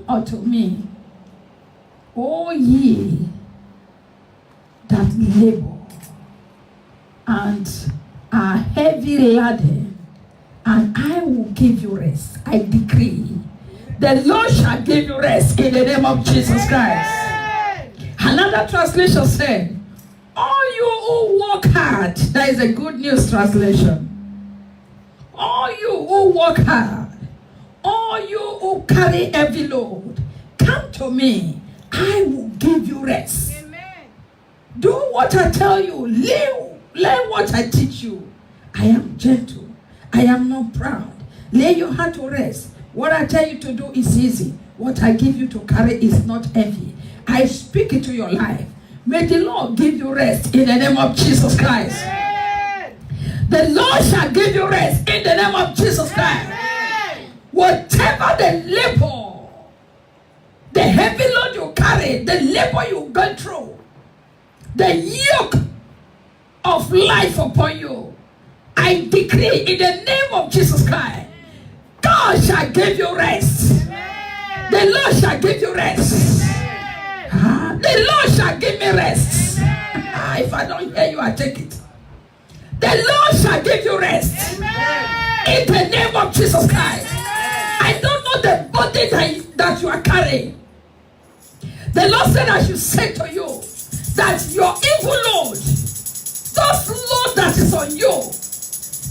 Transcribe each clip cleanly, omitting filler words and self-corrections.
unto me, O ye that labor and are heavy laden, and I will give you rest. I decree, the Lord shall give you rest in the name of Jesus Christ. Another translation said, all you who work hard, that is a good news translation. All you who work hard, all you who carry heavy load, come to me, I will give you rest. Amen. Do what I tell you, learn what I teach you. I am gentle, I am not proud. Lay your heart to rest. What I tell you to do is easy. What I give you to carry is not heavy. I speak into your life. May the Lord give you rest in the name of Jesus Christ. Amen. The Lord shall give you rest in the name of Jesus Christ. Amen. Whatever the labor, the heavy load you carry, the labor you go through, the yoke of life upon you, I decree in the name of Jesus Christ, God shall give you rest. Amen. The Lord shall give you rest. The Lord shall give me rest. If I don't hear you, I take it. The Lord shall give you rest. In the name of Jesus Christ. I don't know the body that you are carrying. The Lord said I should say to you that your evil load, those load that is on you,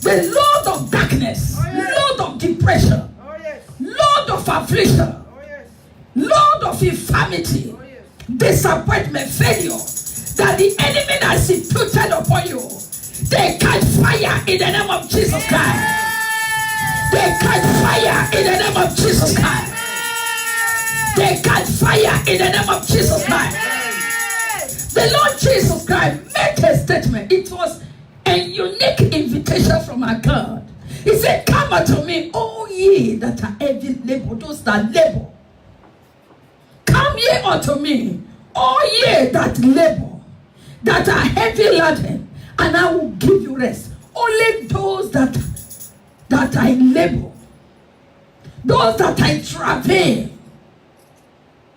the load of darkness, load of depression, load of affliction, load of infirmity, disappointment, failure, that the enemy has imputed upon you, they catch fire in the name of Jesus Christ. They catch fire in the name of Jesus Christ. They catch fire in the name of Jesus Christ. The Lord Jesus Christ made a statement. It was a unique invitation from our God. He said, come unto me, all ye that are heavy labor, those that labor. Come ye unto me, all ye that labor, that are heavy laden, and I will give you rest. Only those that I labor, those that I travail.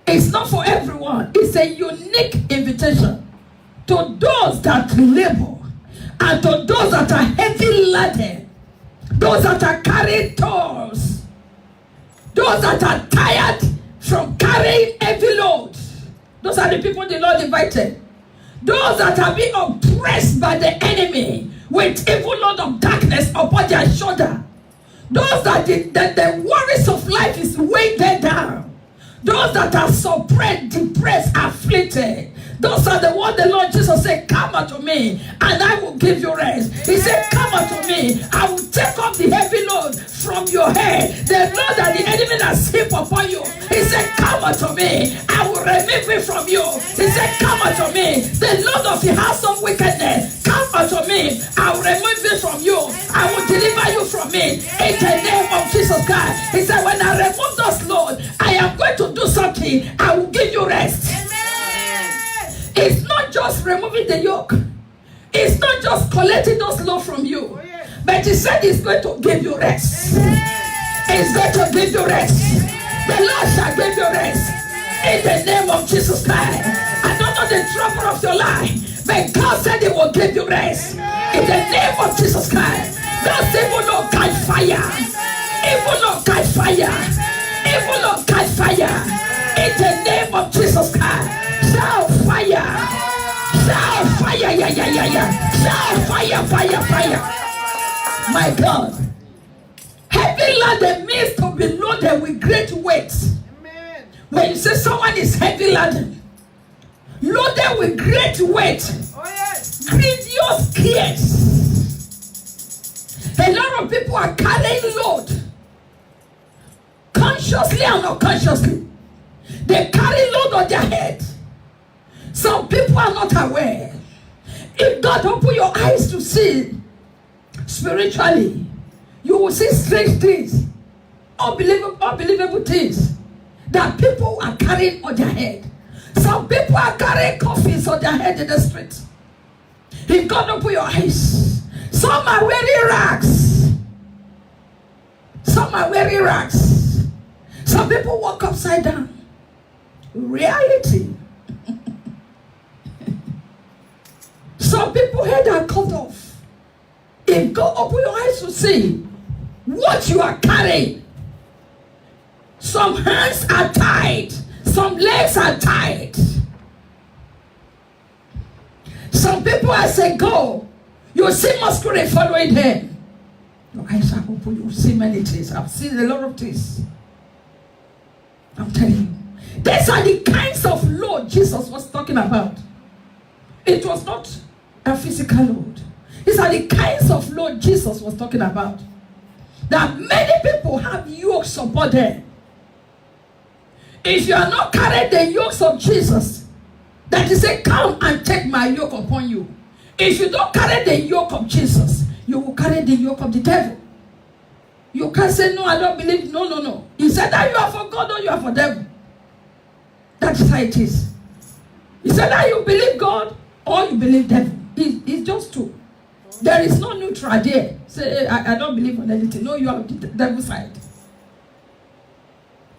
It's not for everyone. It's a unique invitation to those that labor and to those that are heavy laden, those that are carrying toils, those that are tired from carrying heavy loads. Those are the people the Lord invited. Those that are being oppressed by the enemy with evil load of darkness upon their shoulder. Those that the worries of life is weighing them down. Those that are suppressed, depressed, afflicted. Those are the ones the Lord Jesus said, come unto me and I will give you rest. He said, come unto me, I will take off the heavy load from your head. The load that the enemy has heaped upon you. He said, come unto me, I will remove it from you. He said, come unto me, the load of the house of wickedness. Come unto me, I will remove it from you. I will deliver you from it. In the name of Jesus Christ. He said, when I remove those load, I am going to do something. I will give you rest. It's not just removing the yoke. It's not just collecting those loads from you. But he said he's going to give you rest. He's going to give you rest. The Lord shall give you rest. In the name of Jesus Christ. I don't know the trouble of your life, but God said he will give you rest. In the name of Jesus Christ. Those evil Lord catch fire. Evil Lord catch fire. Evil Lord catch fire. In the name of Jesus Christ. Shout fire! Shout fire! Yeah. Shout fire! My God. Heavy laden means to be loaded with great weights. Amen. When you say someone is heavy laden, loaded with great weight, grievous cares. A lot of people are carrying load, consciously and unconsciously. They carry load on their head. Some people are not aware. If God open your eyes to see spiritually, you will see strange things, unbelievable things that people are carrying on their head. Some people are carrying coffins on their head in the street. If God open your eyes, some are wearing rags. Some are wearing rags. Some people walk upside down. Reality. Some people head are cut off. If God open your eyes to see what you are carrying. Some hands are tied. Some legs are tied. Some people as they go, you see masquerade following them. Your eyes are open, you see many things. I've seen a lot of things. I'm telling you. These are the kinds of load Jesus was talking about. It was not a physical load. These are the kinds of load Jesus was talking about. That many people have yokes upon them. If you are not carrying the yokes of Jesus, that is say, come and take my yoke upon you. If you don't carry the yoke of Jesus, you will carry the yoke of the devil. You can't say, no, I don't believe. No. He said that you are for God or you are for devil. That's how it is. He said that you believe God or you believe devil. It's just two. There is no neutral there. Say, I don't believe on anything. No, you are the devil side.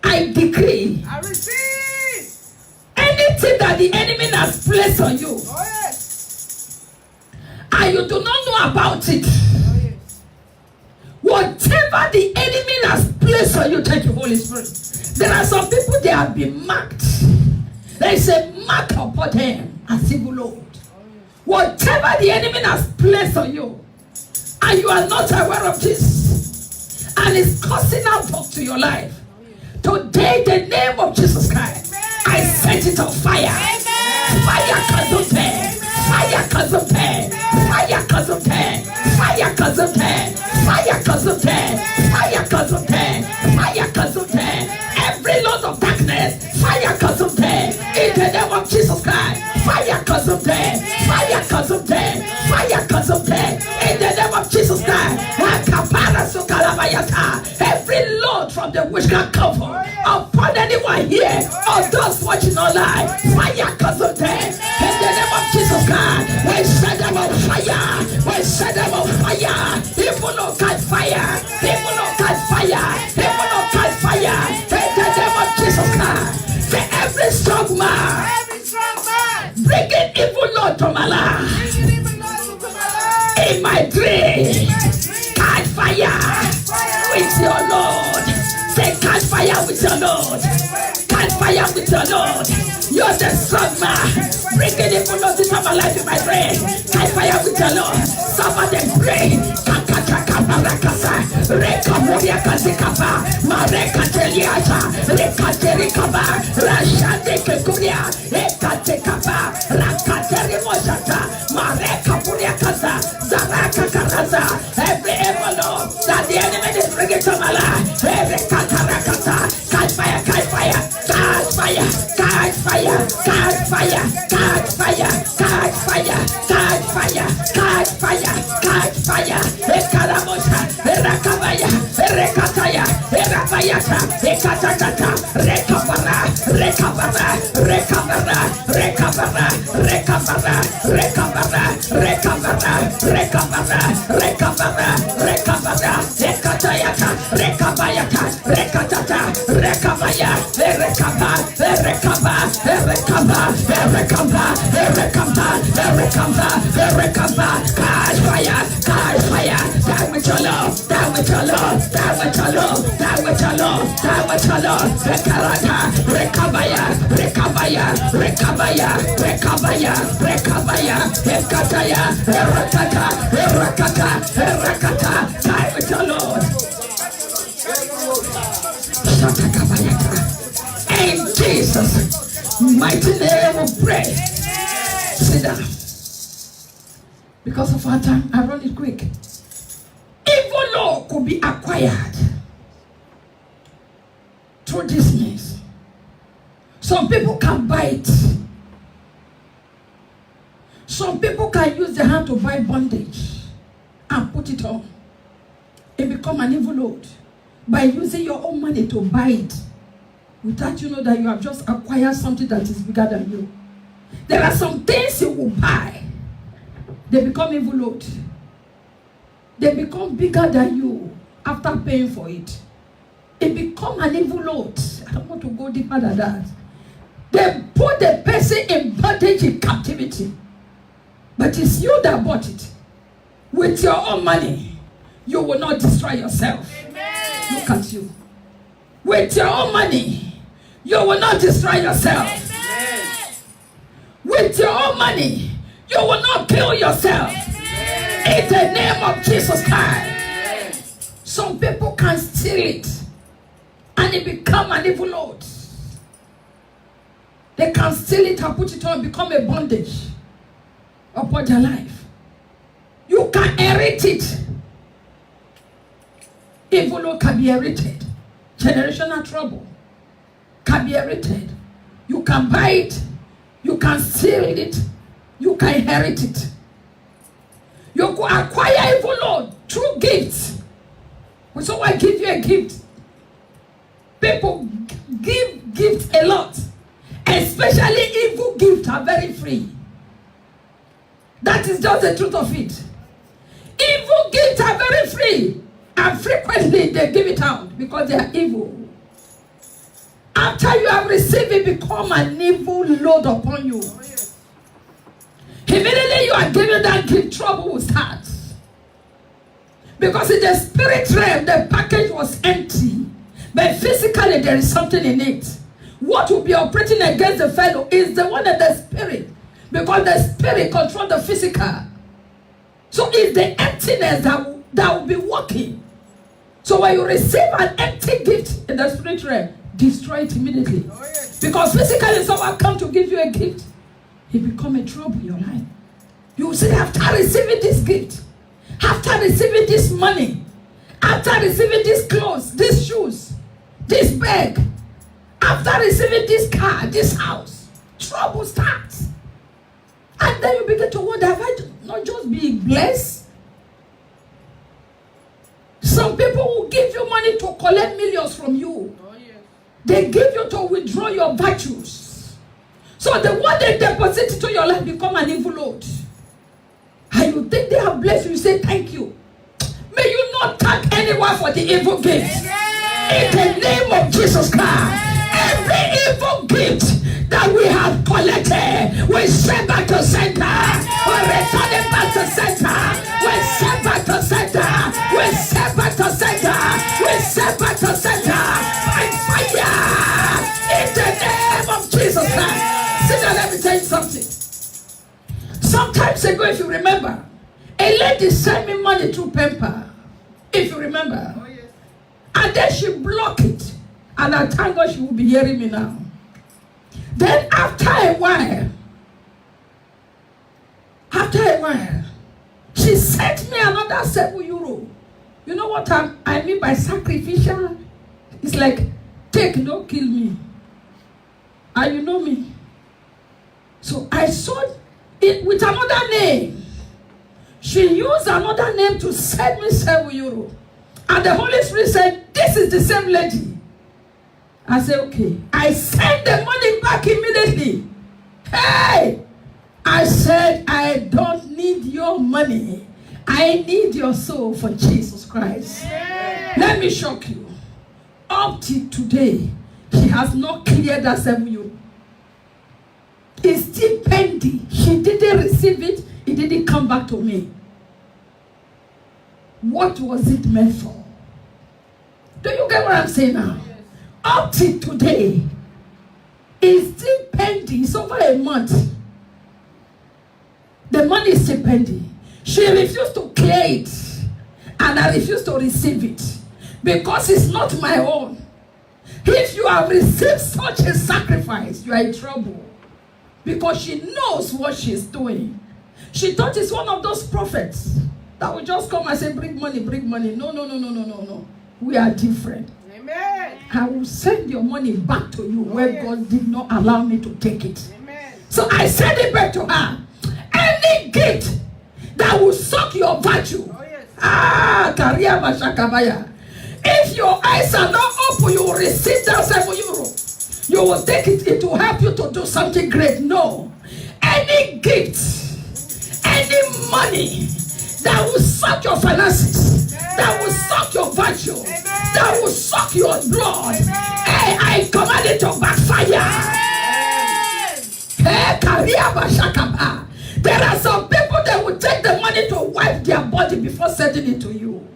I decree. I receive. Anything that the enemy has placed on you. Oh, yes. And you do not know about it. Oh, yes. Whatever the enemy has placed on you, thank you, Holy Spirit. There are some people, they have been marked. There is a mark upon them as evil Lord. Whatever the enemy has placed on you, and you are not aware of this, and it's causing havoc to your life, today, the name of Jesus Christ, I set it on fire. Fire consume them. Fire consume them. Fire consume them. Fire consume them. Fire consume them. Fire consume them. Fire consume them. Every load of darkness, fire consume them. In the name of Jesus Christ, fire consume them. Fire consume them. Fire consume them. In the name of Jesus Christ, every load from the witchcraft cover upon anyone here or those watching online, fire consume them. In the name of Jesus Christ, we set them on fire. We set them on fire. People don't catch fire. People don't catch fire. People don't catch fire. In the name of Jesus Christ, say every strong man, bringing evil Lord to my life. In my dream, catch fire with your Lord. Say catch fire with your Lord. Catch fire with your Lord. You're the strong man. Bringing evil Lord into my life in my brain. Catch fire with your Lord. Somebody pray. Rekamoria Kazikaba, Mareka Teliata, Rekaterikaba, Rashade Kekuria, Ekatekaba, Rakateri Mosata, Mareka Puria Kaza, Zaraka Karaza, every envelope that the enemy is bringing to my life, every Katarakata, catch fire, catch fire, catch fire, catch fire, catch fire, catch fire, catch fire, catch fire, catch fire, catch fire, Ekaramosa, Rakabaya, Rekataya, Erabayata, Ekatata, Rekabara, Rekabara, Rekabara, Rekabara, Rekabara, Rekabara, Rekabara, Rekabara, Rekabara, Rekabara, Ekatayata, Rekabayata, Rekatata, Rekabaya, Erekaba, Erekaba, Erekaba, Erekaba, Erekaba, Erekaba, Erekaba, catch fire, catch fire, down with your love, down with your love, down with your love, down with your love, down with your love, Rekarata, Rekabaya, Rekabaya, Rekabaya, Rekabaya, Rekabaya, Ekataya, Erakata, Erakata, Erakata, down with your Lord. In Jesus' mighty name we pray. Sit down. Because of our time, I run it quick. Evil law could be acquired through this means. Some people can buy it. Some people can use their hand to buy bondage and put it on. It become an evil load by using your own money to buy it, without you know that you have just acquired something that is bigger than you. There are some things you will buy. They become evil load. They become bigger than you after paying for it. it becomes an evil load. I don't want to go deeper than that. They put the person in bondage, in captivity. But it's you that bought it. With your own money, you will not destroy yourself. Amen. Look at you. With your own money, you will not destroy yourself. Amen. With your own money, you will not kill yourself. Amen. In the name of Jesus Christ. Amen. Some people can steal it and it become an evil load. They can steal it and put it on, become a bondage upon their life. You can inherit it. Evil load can be inherited. Generational trouble can be inherited. You can buy it. You can steal it. You can inherit it. You can acquire evil load through gifts. When someone gives you a gift, people give gifts a lot. Especially evil gifts are very free. That is just the truth of it. Evil gifts are very free. And frequently they give it out because they are evil. After you have received it, become an evil load upon you. Immediately you are given that gift, trouble will start. Because in the spirit realm, the package was empty. But physically there is something in it. What will be operating against the fellow is the one in the spirit. Because the spirit controls the physical. So it's the emptiness that will be working. So when you receive an empty gift in the spirit realm, destroy it immediately. Oh, yes. Because physically someone come to give you a gift, it become a trouble in your life. You say, after receiving this gift, after receiving this money, after receiving these clothes, these shoes, this bag, after receiving this car, this house, trouble starts. And then you begin to wonder, have I not just been blessed? Some people will give you money to collect millions from you. Oh, yes. They give you to withdraw your virtues. So the one they deposit into your life become an evil load. And you think they have blessed you, you say thank you. May you not thank anyone for the evil gift. In the name of Jesus Christ. Every evil gift that we have collected, we send back to center. We return it back to center. We send back to center. We send back to center. We send back to center. By fire. In the name of Jesus Christ. Sit down, let me tell you something. Sometimes ago, if you remember, a lady sent me money through Pempa. If you remember. Oh, yes. And then she blocked it. And I thank God she will be hearing me now. Then after a while, she sent me another €7. You know what I mean by sacrificial? It's like, take, don't kill me. And you know me. So I saw it with another name. She used another name to send me €7. And the Holy Spirit said, this is the same lady. I said, okay. I sent the money back immediately. Hey! I said, I don't need your money. I need your soul for Jesus Christ. Yeah. Let me shock you. Up to today, she has not cleared that €7. It's still pending. She didn't receive it. It didn't come back to me. What was it meant for? Do you get what I'm saying now? Up to today, it's still pending. It's over a month. The money is still pending. She refused to clear it. And I refused to receive it. Because it's not my own. If you have received such a sacrifice, you are in trouble. Because she knows what she's doing. She thought it's one of those prophets that will just come and say, bring money, bring money. No. We are different. Amen. I will send your money back to you where God did not allow me to take it. Amen. So I send it back to her. Any gift that will suck your virtue. Oh, yes. Karia Mashakabaya. If your eyes are not open, you will receive that €7. You will take it. It will help you to do something great. No. Any gift, any money that will suck your finances, that will suck your virtue, that will suck suck your blood. Hey, I command it to backfire. Hey, there are some people that will take the money to wipe their body before sending it to you.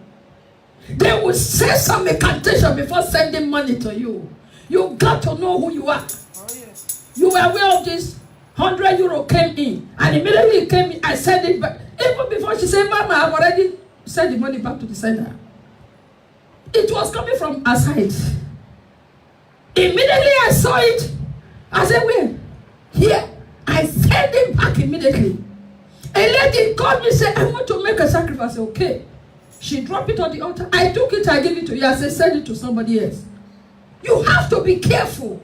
They will say some incantation before sending money to you. You got to know who you are. You were aware of this. 100 euro came in, and immediately it came in. I sent it back. Even before she said, Mama, I've already sent the money back to the sender. It was coming from her side. Immediately I saw it. I said, wait, here. I sent it back immediately. A lady called me and said, I want to make a sacrifice. I said, okay. She dropped it on the altar. I took it, I gave it to you. I said, send it to somebody else. You have to be careful.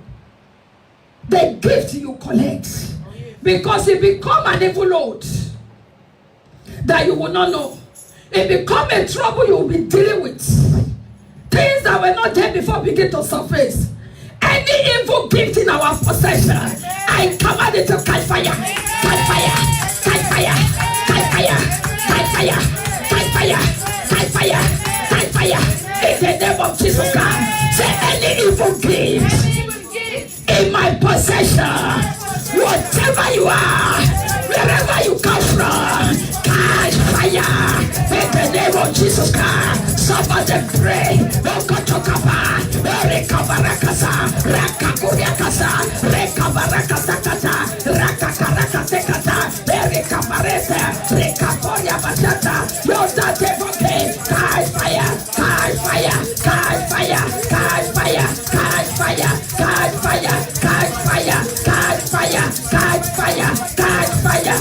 The gift you collect. Because it become an evil load that you will not know. It become a trouble you will be dealing with. Things that were not there before begin to surface. Any evil gift in our possession, I command it to catch fire. Catch fire. Catch fire. Catch fire. Catch fire. Catch fire. Catch fire. Catch fire. In the name of Jesus Christ. Say any evil gift in my possession. Whatever you are, wherever you come from, catch fire in the name of Jesus Christ. Somebody pray. Okotokaba, Rekabarakasa, Rakakuriakasa, Rekabarakasakata, Rakakaracasekata, Rekabareta, Rekaporia Basata, Yoda Devoke, catch fire, catch fire, catch fire, catch fire, catch fire, catch fire, catch fire, catch fire. Catch fire, catch fire, catch fire,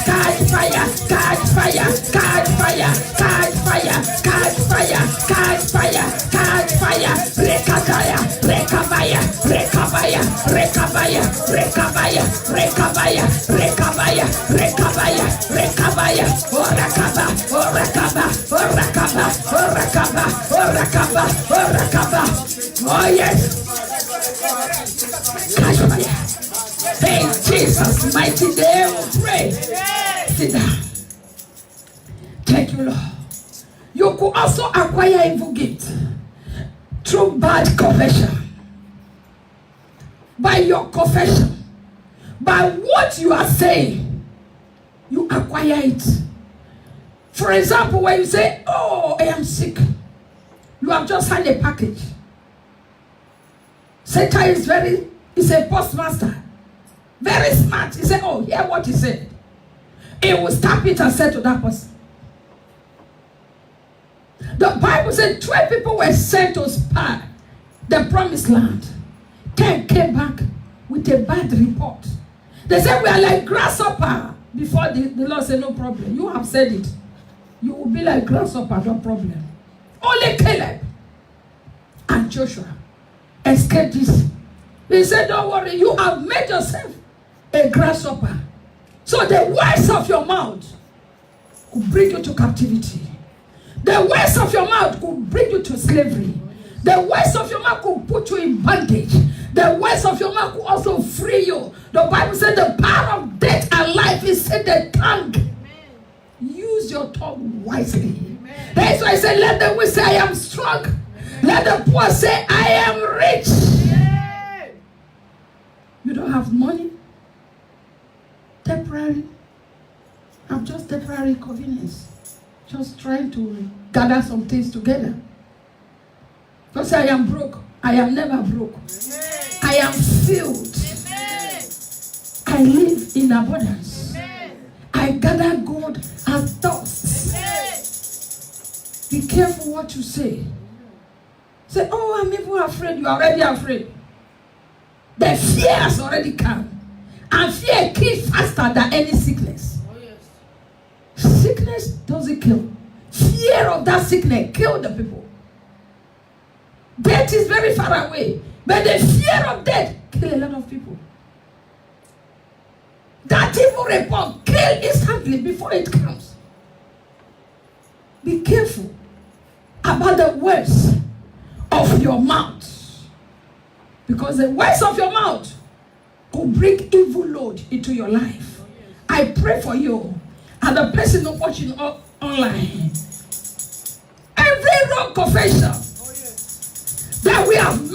catch fire, catch fire, catch fire, catch fire, catch fire, catch fire, catch fire, rekabaya, rekabaya, rekabaya, rekabaya, rekabaya, rekabaya, rekabaya, rekabaya, rekabaya, orakaba, orakaba, orakaba, orakaba, orakaba, orakaba. Oh yes. Catch fire. In Jesus' mighty name we pray. Sit down. Thank you, Lord. You could also acquire evil gift through bad confession. By your confession. By what you are saying, you acquire it. For example, when you say, oh, I am sick. You have just signed a package. Satan is a postmaster. Very smart. He said, oh, hear what he said. He will stamp it and say to that person. The Bible said 12 people were sent to spy the promised land. 10 came back with a bad report. They said, we are like grasshopper. Before the Lord said, no problem. You have said it. You will be like grasshopper, no problem. Only Caleb and Joshua escaped this. He said, don't worry, you have made yourself a grasshopper. So the words of your mouth could bring you to captivity. The words of your mouth could bring you to slavery. The words of your mouth could put you in bondage. The words of your mouth could also free you. The Bible said the power of death and life is in the tongue. Amen. Use your tongue wisely. Amen. That's why I said, let the weak say, I am strong. Amen. Let the poor say, I am rich. Amen. You don't have money. Temporary. I'm just temporary convenience. Just trying to gather some things together. Don't say I am broke. I am never broke. Amen. I am filled. Amen. I live in abundance. Amen. I gather gold as dust. Amen. Be careful what you say. Say, oh, I'm even afraid. You're already afraid. The fear has already come. And fear kills faster than any sickness. Oh, yes. Sickness doesn't kill. Fear of that sickness kills the people. Death is very far away. But the fear of death kills a lot of people. That evil report kills instantly before it comes. Be careful about the words of your mouth. Because the words of your mouth could bring evil load into your life. I pray for you and the person watching online. Every wrong confession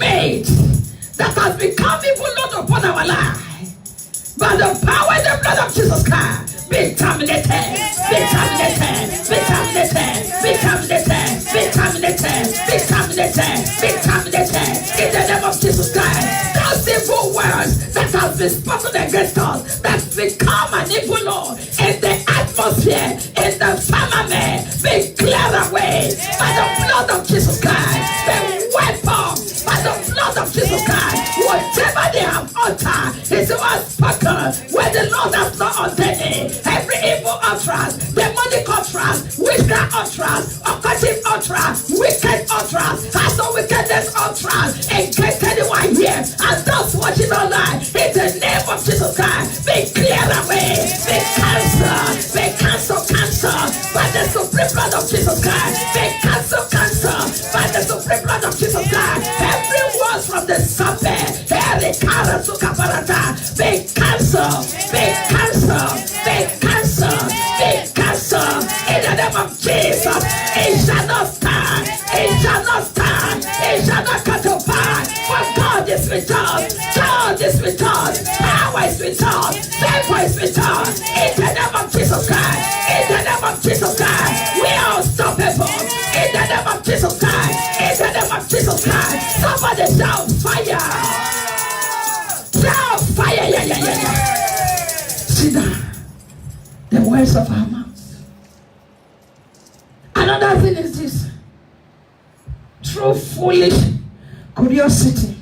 made that has become evil Lord upon our life. By the power and the blood of Jesus Christ, be terminated, be terminated, be terminated, be terminated, be terminated, be terminated, be terminated, in the name of Jesus Christ. Those evil words that have been spoken against us, that become an evil law in the atmosphere, in the firmament, be cleared away by the blood of Jesus Christ. Be wiped off by the blood of Jesus Christ. Whatever they have uttered is unspoken where the Lord has not ordained it. Every evil utterance, demonic utterance, witchcraft utterance, occultic utterance, wicked utterance, has no wickedness utterance against anyone here and those watching online. In the name of Jesus Christ, be cleared away, be cancelled, be cancelled by the supreme blood of Jesus Christ, be cancelled by the supreme blood of Jesus Christ. Every word from the serpent, every cara sukaparata, be cancelled, be cancelled, be cancelled, be cancelled. In the name of Jesus, it shall not stand, it shall not stand, it shall not come to pass. For God is with us, God is with us, power is with us, favor is with us. In the name of Jesus Christ, in the name of Jesus Christ, we are unstoppable. In the name of Jesus Christ, in the name of Jesus Christ, somebody shout fire! Shout fire! Yeah. See that? The words of our mouths. Another thing is this: true foolish curiosity.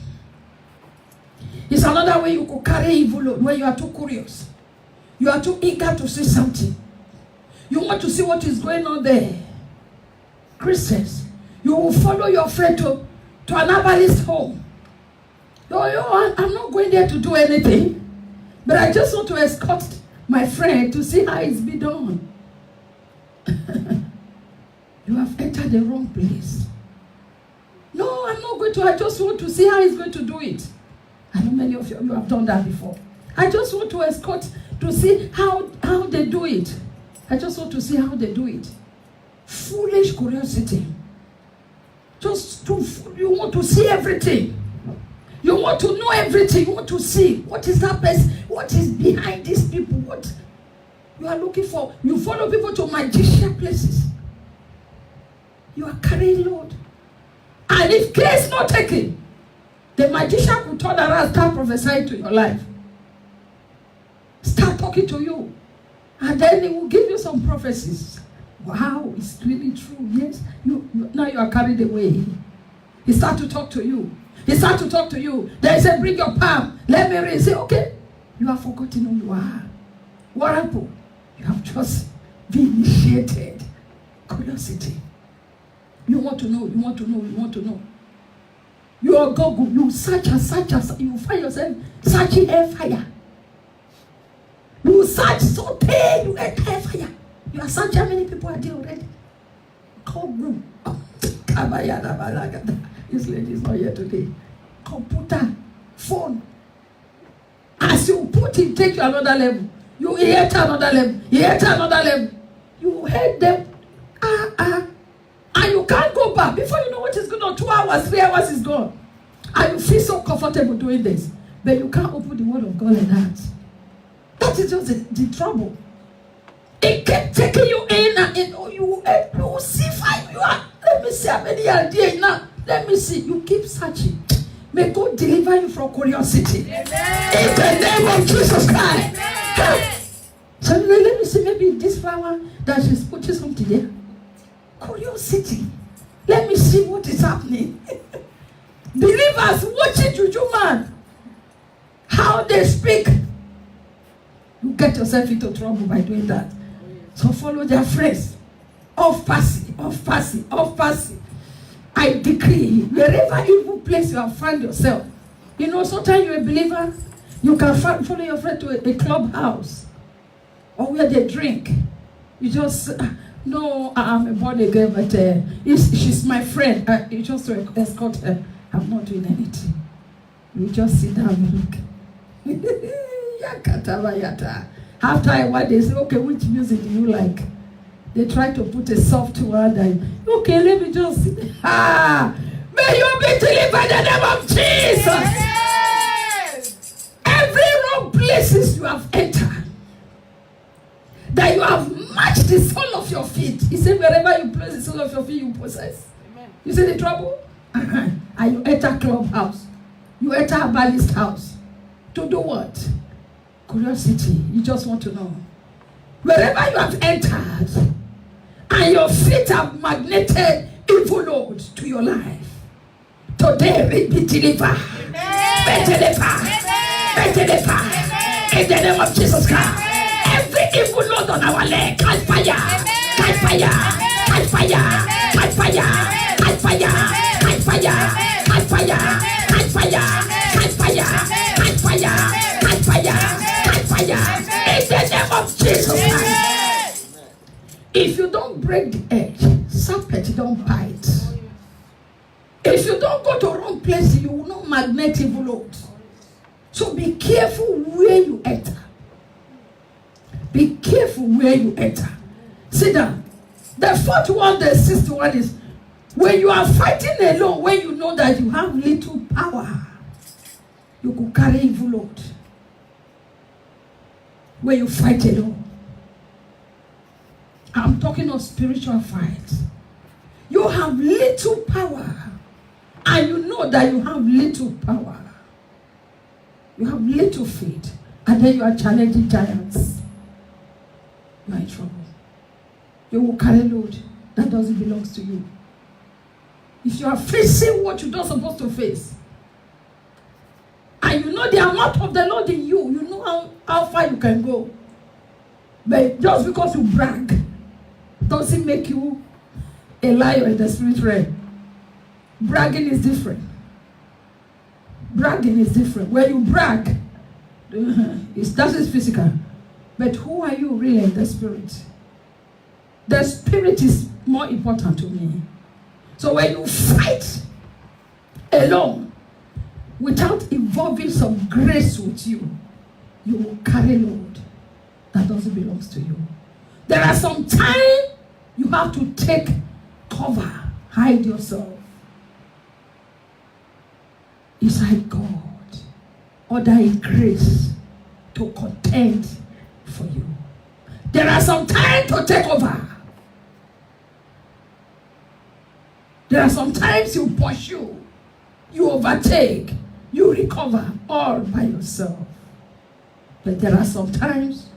It's another way you could carry evil load, where you are too curious. You are too eager to see something. You want to see what is going on there. Christians, you will follow your friend to an herbalist home. I'm not going there to do anything, but I just want to escort my friend to see how it's been done. You have entered the wrong place. No, I'm not going to. I just want to see how he's going to do it. I know many of you have done that before. I just want to escort to see how they do it. I just want to see how they do it. Foolish curiosity. You want to see everything. You want to know everything. You want to see what is that person, what is behind these people, what you are looking for. You follow people to magician places. You are carrying load. And if care is not taken, the magician will turn around and start prophesying to your life. Start talking to you. And then he will give you some prophecies. Wow, it's really true. Yes, now you are carried away. He start to talk to you. He start to talk to you. Then he say, bring your palm. Let me read. Say, okay. You have forgotten who you are. What happened? You have just been initiated. Curiosity. You want to know. You want to know. You want to know. You are Google. You search and search and search. You find yourself searching hellfire. You search so pain. You enter hellfire. You are searching how many people are there already. Come room. This lady is not here today. Computer, phone. As you put it, take you another level. You enter another level. You enter another level. You hate them. And you can't go back. Before you know what is going on, 2 hours, 3 hours is gone. And you feel so comfortable doing this. But you can't open the word of God like that. That is just the trouble. It kept taking you in and in. You see 5. You are. Let me see how many are there now. Let me see. You keep searching. May God deliver you from curiosity. Amen. In the name of Jesus Christ. So let me see. Maybe this flower that she's putting something there. Curiosity. Let me see what is happening. Believers watching Juju man. How they speak. You get yourself into trouble by doing that. So follow their friends. Off passing, off passing, off passing. I decree, wherever evil place you have found yourself, you know, sometimes you're a believer, you can follow your friend to a clubhouse or where they drink. You just, no, I'm a born again, but she's my friend. You just escort her. I'm not doing anything. You just sit down and look. After a while, they say, okay, which music do you like? They try to put a soft word and, okay, let me just, may you be delivered in the name of Jesus. your feet. He said, wherever you place the sole of your feet, you possess. Amen. You see the trouble? And you enter clubhouse. You enter a balist house. To do what? Curiosity. You just want to know. Wherever you have entered, and your feet have magneted evil load to your life, today be delivered. Be delivered. Be delivered. In the name of Jesus Christ. Every evil load on our leg, catch fire. Catch fire. Catch fire. Catch fire. Catch fire. Catch fire. Catch fire. Catch fire. Catch fire. Catch fire. Catch fire. Catch fire. In the name of Jesus Christ. If you don't break the edge, serpent don't bite. If you don't go to wrong place, you will not magnet evil load. So be careful where you enter. Be careful where you enter. Sit down. The fourth one, the sixth one is when you are fighting alone, when you know that you have little power, you could carry evil load. When you fight alone. I'm talking of spiritual fight. You have little power. And you know that you have little power. You have little faith. And then you are challenging giants. You are in trouble. You will carry load that doesn't belong to you. If you are facing what you're not supposed to face, and you know the amount of the Lord in you, you know how far you can go. But just because you brag doesn't make you a liar in the spirit realm. Bragging is different. Bragging is different. When you brag, that is physical. But who are you really in the spirit? The spirit is more important to me. So when you fight alone, without involving some grace with you, you will carry load that doesn't belong to you. There are some time you have to take cover, hide yourself inside God, order in grace to contend for you. There are some time to take over. There are some times you pursue, you overtake, you recover all by yourself. But there are some times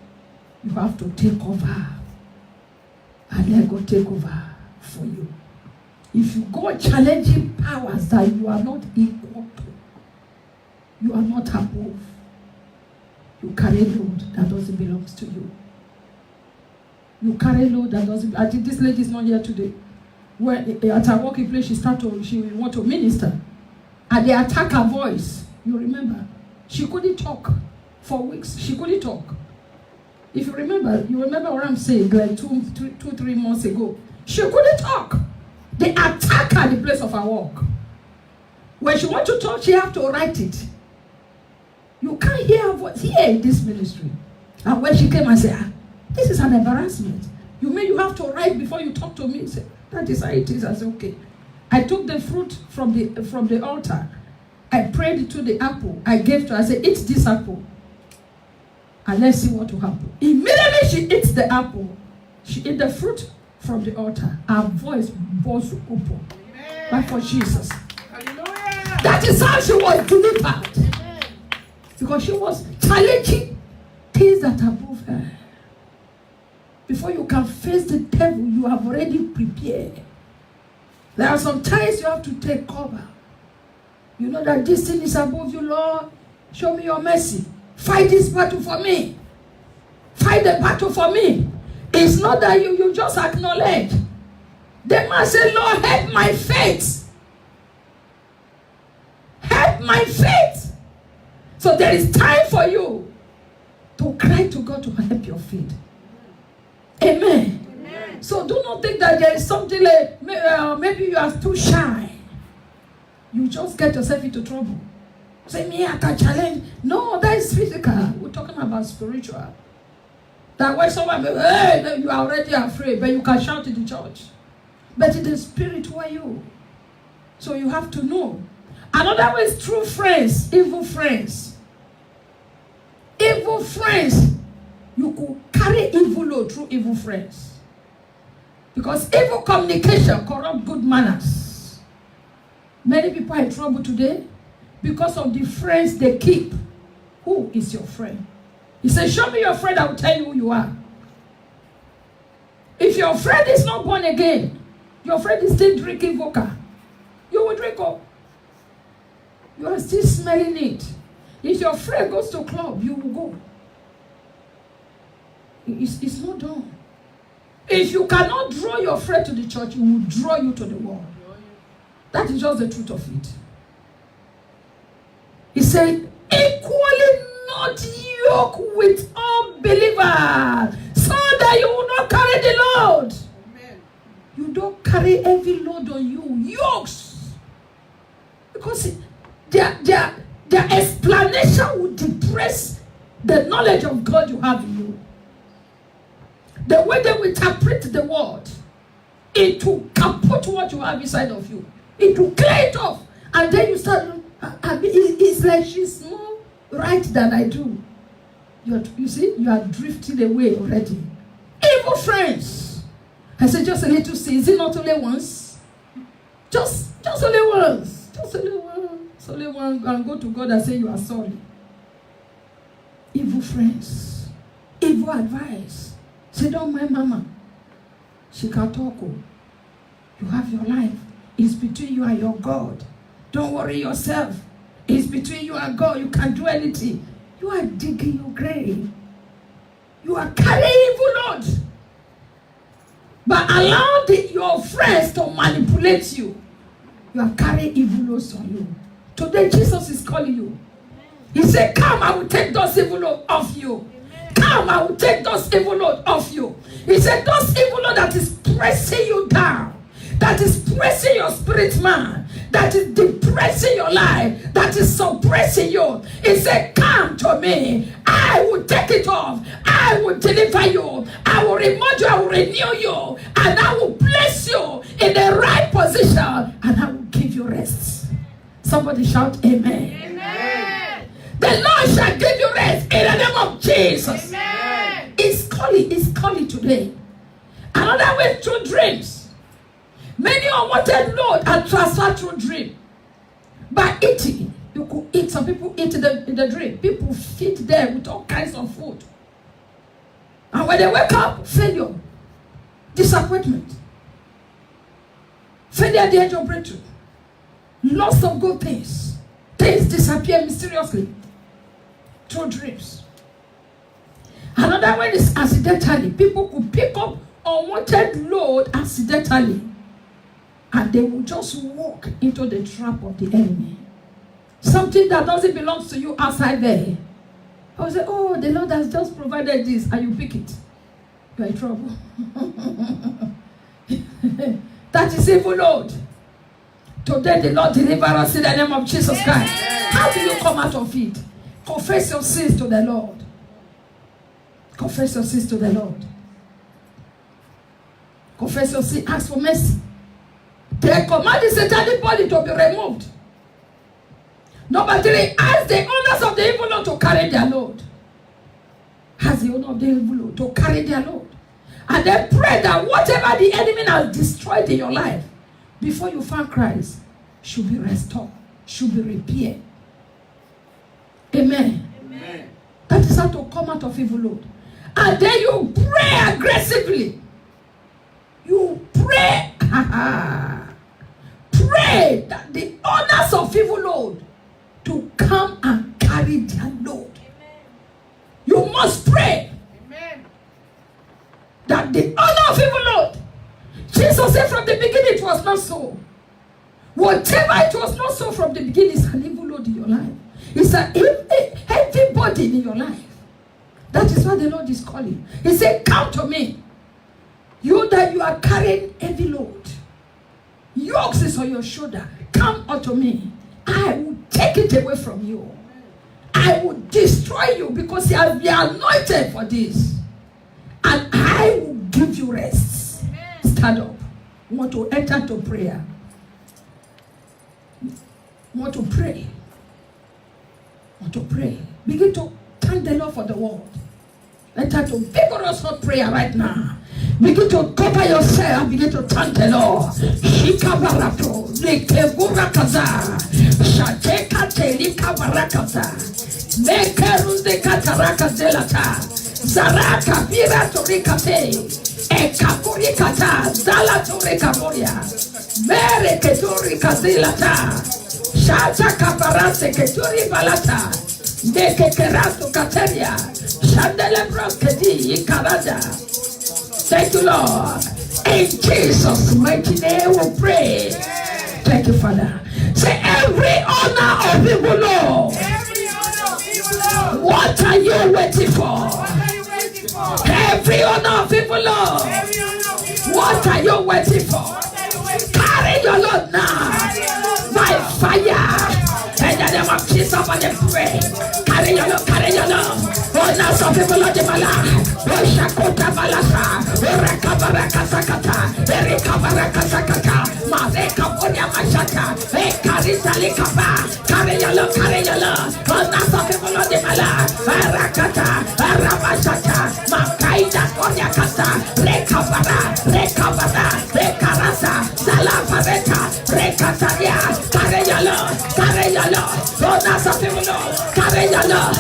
you have to take over and let God take over for you. If you go challenging powers that you are not equal to, you are not above, you carry load that doesn't belong to you. You carry load that doesn't. I think this lady is not here today. When at her working place, she want to minister, and they attack her voice. You remember, she couldn't talk for weeks. She couldn't talk. If you remember what I'm saying. Like 3 months ago, she couldn't talk. They attack her in the place of her work. When she wants to talk, she have to write it. You can't hear her voice here in this ministry. And when she came and said, this is an embarrassment. You mean you have to write before you talk to me? Said, that is how it is. I said, okay. I took the fruit from the altar. I prayed to the apple. I gave to her. I said, eat this apple. And let's see what will happen. Immediately she eats the apple. She ate the fruit from the altar. Her voice burst open. But for Jesus. Hallelujah. That is how she was delivered. Amen. Because she was challenging things that are above her. Before you can face the devil, you have already prepared. There are some times you have to take cover. You know that this thing is above you, Lord. Show me your mercy. Fight this battle for me. Fight the battle for me. It's not that you just acknowledge. They must say, Lord, help my faith. Help my faith. So there is time for you to cry to God to help your faith. Amen. Amen. So do not think that there is something like maybe you are too shy. You just get yourself into trouble. Say, me, I can challenge. No, that is physical. We're talking about spiritual. That when someone goes, hey, you are already afraid, but you can shout in the church. But in the spirit, who are you? So you have to know. Another way is true friends, evil friends. Evil friends. You could carry evil load through evil friends. Because evil communication corrupts good manners. Many people are in trouble today because of the friends they keep. Who is your friend? He said, show me your friend, I will tell you who you are. If your friend is not born again, your friend is still drinking vodka, you will drink up. You are still smelling it. If your friend goes to club, you will go. It's not done. If you cannot draw your friend to the church, he will draw you to the world. That is just the truth of it. He said, equally not yoke with unbelievers, so that you will not carry the load. Amen. You don't carry every load on you. Yokes. Because their explanation will depress the knowledge of God you have in you. The way they will interpret the word, it will kaput what you have inside of you. It will clear it off. And then you start, it's like she's more right than I do. You see, you are drifting away already. Evil friends. I said, just a little sin. Is it not only once? Just only once. Just only once. Only one. And go to God and say you are sorry. Evil friends. Evil advice. Say, don't mind mama. She can talk. You have your life. It's between you and your God. Don't worry yourself. It's between you and God. You can't do anything. You are digging your grave. You are carrying evil load. But allow your friends to manipulate you. You are carrying evil loads on you. Today Jesus is calling you. He said, come, I will take those evil loads off you. Come, I will take those evil loads off you. He said, those evil loads that is pressing you down, that is pressing your spirit man, that is depressing your life, that is suppressing you. He said, come to me. I will take it off. I will deliver you. I will remind you. I will renew you. And I will place you in the right position. And I will give you rest. Somebody shout amen. Amen. The Lord shall give you rest in the name of Jesus. Amen. It's calling today. Another way through dreams. Many unwanted load are transferred through dream. By eating, you could eat. Some people eat in the dream. People feed them with all kinds of food. And when they wake up, failure, disappointment, failure at the edge of breakthrough, loss of good things. Things disappear mysteriously through dreams. Another one is accidentally. People could pick up unwanted load accidentally. And they will just walk into the trap of the enemy. Something that doesn't belong to you outside there. I will say, oh, the Lord has just provided this, and you pick it. You are in trouble. That is evil load. Today the Lord deliver us in the name of Jesus Christ. How do you come out of it? Confess your sins to the Lord. Confess your sins to the Lord. Confess your sins. Ask for mercy. They command the satanic body to be removed. Number 3, ask the owners of the evil load to carry their load. Ask the owner of the evil load to carry their load. And then pray that whatever the enemy has destroyed in your life, before you find Christ, should be restored, should be repaired. Amen. Amen. That is how to come out of evil load. And then you pray aggressively. You pray. Pray that the owners of evil load to come and carry their load. Amen. You must pray. Amen. That the owner of evil load. Jesus said from the beginning it was not so. Whatever it was not so from the beginning is an evil load in your life. It's a heavy burden in your life. That is what the Lord is calling. He said, come to me. You that you are carrying heavy load. Yokes is on your shoulder. Come unto me. I will take it away from you. I will destroy you because you have been anointed for this. And I will give you rest. Stand up. Want to enter into prayer. Want to pray. Want to pray. Begin to thank the Lord for the word. Enter to vigorous hot prayer right now. Begin to cover yourself and begin to thank the Lord. Shikabarato, Nekegurakaza, Shateka Telikabarakaza, Mekerunde Kataraka Zelata, Zaraka Pirato Ricate, Ekapurikata, Zalaturika Moria, Mere Keturi Kazilata, Shata Kaparase Keturi Balata, Nekekerato Kateria, Shandelebro Kedi Karada. Thank you, Lord. In Jesus' mighty name we pray. Thank you, Father. Say every honor of evil, Lord. What are you waiting for? Every honor of evil, Lord. What are you waiting for? Carry your Lord now. By fire. In the name of Jesus, somebody pray. Carry your Lord, carry your Lord. Honors of evil, Lord, Shakota Balasa, Rekabaraka Sakata, Erekabaraka Sakata, Mareka Bonia Mashata, Ekarita Likaba, Karayala, Honasa Pimolo de Mala, Arakata, Arabashata, Makaida Bonia Kasa, Rekabara, Rekarasa, Salavareta, Rekataria, Karayala, Honasa Pimolo, Karayala,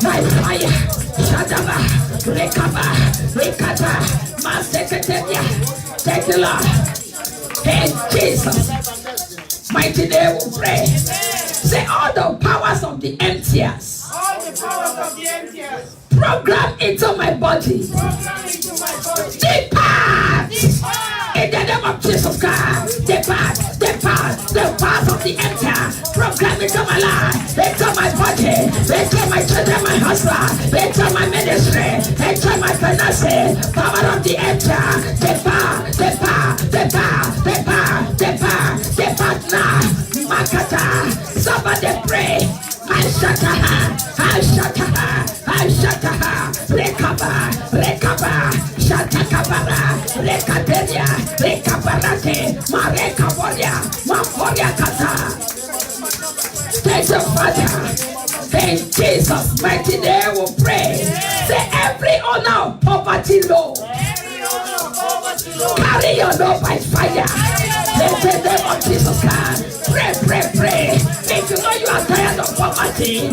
by fire, Shadaba, Rekata, Masekatania, thank you, Lord. In Jesus' mighty name we pray. Say all the powers of the emptiers. All the powers of the emptiers. Program into my body. Depart. In the name of Jesus God. Depart. The powers of the emptier. Program into my life. Into my body. Into my children, my husband. Into my ministry. Into my finances. Power of the emptier. Depart now. Makata. Somebody pray. Ashataha, Rekaba, Shatakabara, Rekateria, Rekabarate, Marekaboria, Maforia Kata. Thank you, Father. In Jesus' mighty name we pray. Say every honor of poverty low. Carry your load by fire. In the name of Jesus God. Pray. If you know you are tired of poverty,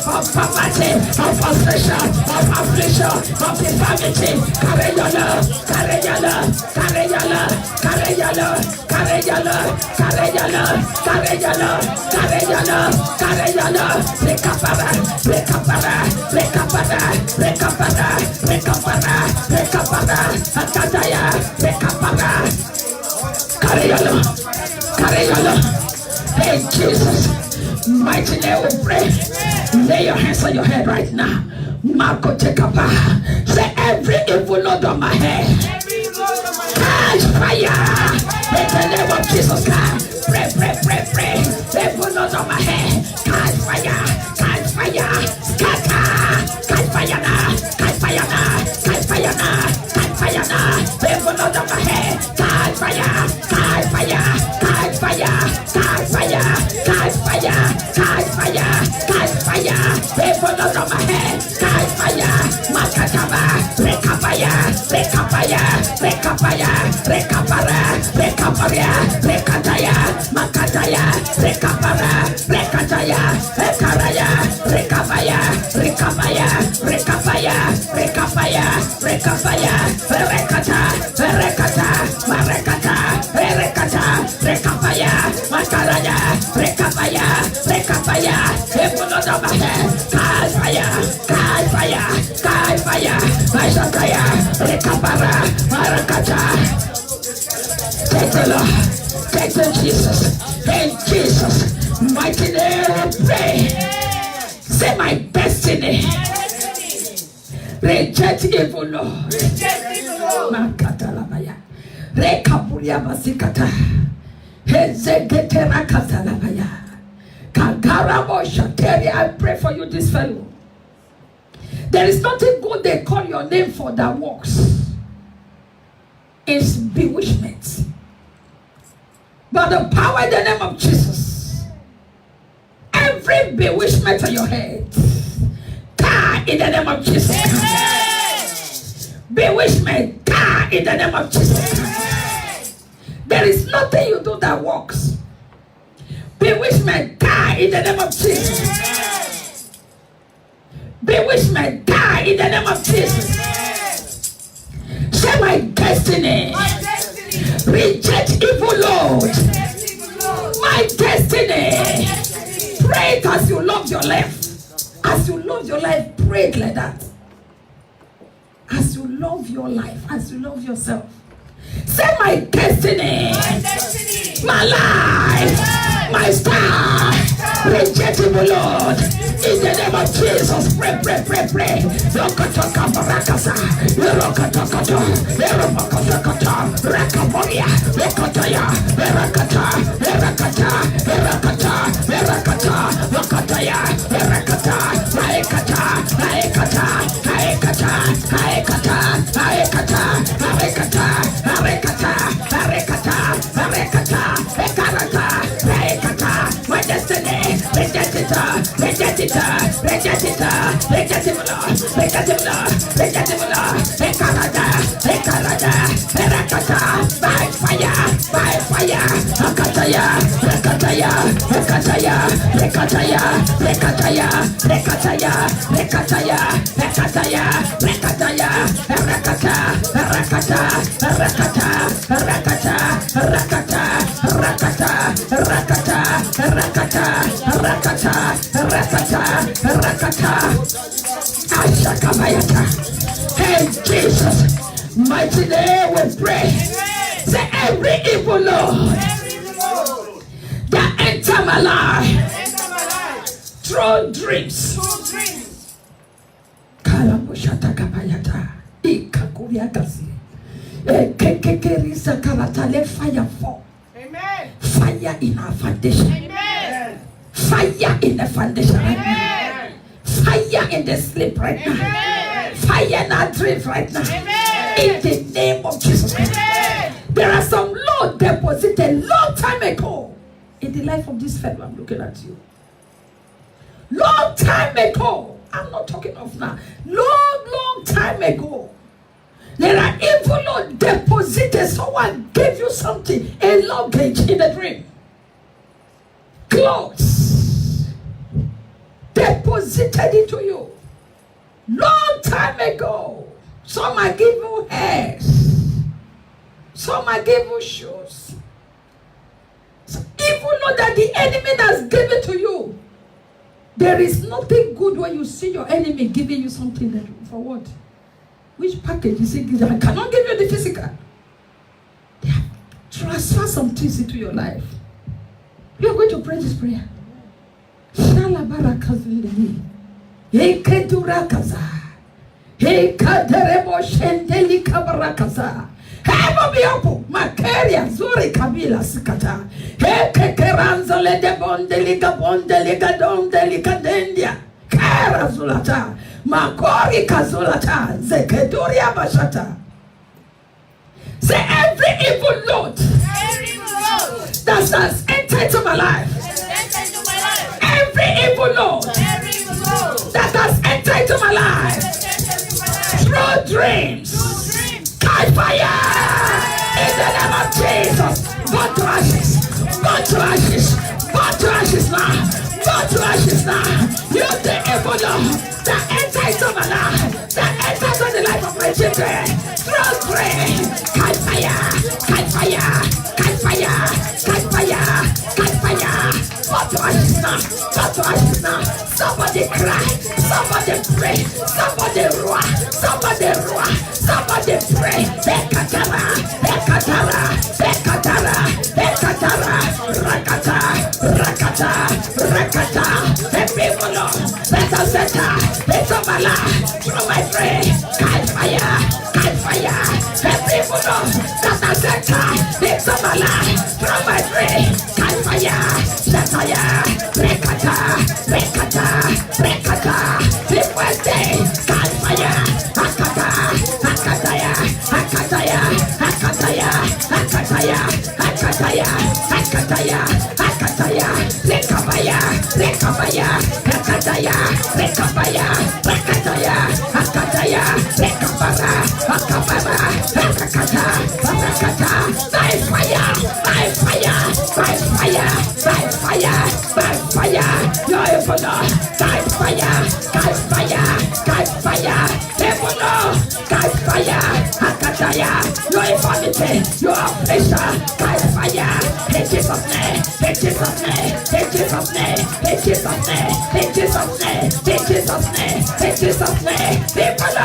of poverty, of frustration, of affliction, of infirmity. Carry your love, carry your love, carry your love, carry your love, carry your love, carry your love, carry your love, carry your love, carry your love. Recapara, recapara, recapara, recapara, recapara, recapara, Akataya, recapara. Carry your love, carry your love. Hey Jesus, mighty name we pray. Lay your hands on your head right now. Marco Tekapa. Say every evil load on my head. Catch fire. In the name of Jesus God. Pray. Evil load on my head. Catch fire. Scatter. Catch fire now. Evil load on my head. Catch fire. People not on my head, catch fire, Makataba, Rekabaya. Rekapaya, rekapaya, rekapaya, rekapara, rekaparia, rekataya, makataya, rekapara, rekataya, rekaraya, rekapaya, rekapaya, rekapaya, rekapaya, rekapaya, rekata, rekata, marekata, rekata, rekapaya, makaraya, rekapaya, rekapaya, ebunodobahe, fire, fire, fire, Maishataya, rekapara, marakata. Thank the Lord, thank you, Jesus, in Jesus' mighty name we pray. Say my destiny. Reject evil, Lord. Makatalabaya. Rekapuria basikata. Hezeketera katalabaya. Kagarabo shateri. I pray for you, this fellow. There is nothing good they call your name for that works. It's bewitchment. But the power in the name of Jesus. Every bewitchment on your head. Die in the name of Jesus. Amen. Bewitchment, die in the name of Jesus. Amen. There is nothing you do that works. Bewitchment, die in the name of Jesus. Amen. Bewitchment, die in the name of Jesus. Amen. Say my destiny. Reject evil, Lord. My destiny. Pray it as you love your life. As you love your life, pray it like that. As you love your life, as you love yourself. Say my destiny. My life. My star. Reject evil, Lord. In the name of Jesus, pray, pray, pray, pray. Lokotaka barakasa, Lokotaka, Eromakota, Rakamoria, Lokotaya, Erakata, Erakata, Erakata, Erakata, Lokotaya, Erakata, Aekata, Aekata, Aekata, Aekata, Aekata, Aekata, Aekata, Aekata, Aekata, Ekarata, Aekata, my destiny, reject it, reject it, reject it, reject it, reject it, reject it, Ekarada, Ekarada, Erakata, by fire, Akataya, Rekataya, Rekataya, Rekataya, Rekataya, Rekataya, Rekataya, Rekataya, Rekataya, Rakata, Rakata, Rakata, Rakata, Rakata, Rakata, Rakata, Rakata, Rakata, Rakata, Rakata, Ashakabayata. Hey Jesus, mighty name we pray. Say every evil Lord that enter my life through dreams. Kalamushata kabayata. Ikakuriakasi. Kekekerisa karatale fire fall. Amen. Fire in our foundation. Amen. Fire in the foundation right now. Fire in the sleep right now. Amen. Fire in our dreams right now. Amen. In the name of Jesus. Amen. There are some Lord deposited long time ago in the life of this fellow. I'm looking at you. Long time ago. I'm not talking of now. Long time ago. There are evil Lord deposited. Someone gave you something, a luggage in a dream. Clothes deposited into you. Long time ago. Some might give you hairs. Some might give you shoes. So evil Lord that the enemy has given to you. There is nothing good when you see your enemy giving you something that, for what? Which package is it? I cannot give you the physical. They have transferred some things into your life. You are going to pray this prayer. Shalabarakazulini. Ekedurakaza. Ekaderebo shendeli kabarakaza. Heaven be open. Makaria zuri kabila sikata. Ekekeranza le de bondeliga bondeliga dondeliga dendia. Kara zulata. Makori kazulata. Zekeduria bashata. Say every evil Lord that has entered into my life. Every evil Lord that has entered into my life through dreams. fire. In the name of Jesus. Go to ashes. Go to ashes. Go to ashes now. Go to ashes now. You the evil that enters into my life. That enters into the life of my children. Throw pray. Catch fire. Catch fire. Catch fire. Catch fire. Catch fire. Go to ashes now. Go to ashes now. Somebody cry. Somebody pray. Somebody roar. Somebody roar. Somebody pray. Ekatara. Ekatara. Ekatara. Ekatara. Rakata. Rakata. Rakata. People know. Let us enter into my life. Through my prayer. Catch fire. Catch fire. People know. Let us enter into my life. Through my prayer. Catch fire. Set fire. Rekata. Rekata. Rekata. People say. Catch fire. Hakata. Hakataya. Hakataya. Hakataya. Hakataya. Hakataya. Hakataya. Hakataya. Rekabaya. Rekabaya. Hakataya. Rekabaya. Hakataya. Hakataya. Rekabara. Hakabara. Hakata. Hakata. By fire. By fire. By fire. By fire. By fire. Your evil catch fire. Catch fire. Catch fire. Evil catch fire. Hakataya. Your infirmity. Your affliction. Catch fire. In Jesus' name. In Jesus' name. In Jesus' name. In Jesus' name. In Jesus' name. In Jesus' name. In Jesus' name. People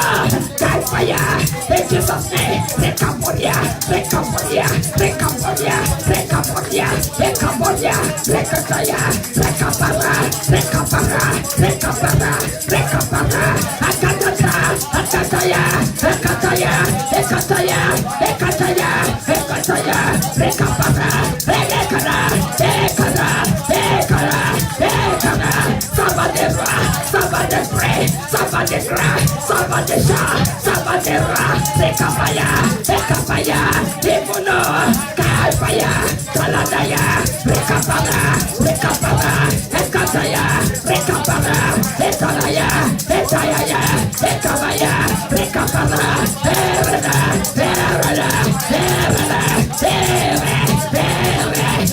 catch fire. In Jesus' name. Recambodia. Recambodia. Recambodia. Recambodia. Recambodia. Recataya. Recapara. Recapara. Recapara. Recapara. Hakatata. Hakataya. Hakataya. Hakataya. Hakataya. Hakataya. Recapara. Recapara. Recapara. Recapara. Recapara. Somebody run. Somebody pray. Somebody cry. Somebody shout. Somebody run. Recapaya. Recapaya. People know. Catch fire. Taladaya. Recapara. Recapara. Hakataya. Recapara. Etalaya. Etayaya. Ekabaya. Recapara. Erada. Erada. Erada. Ere. Ere.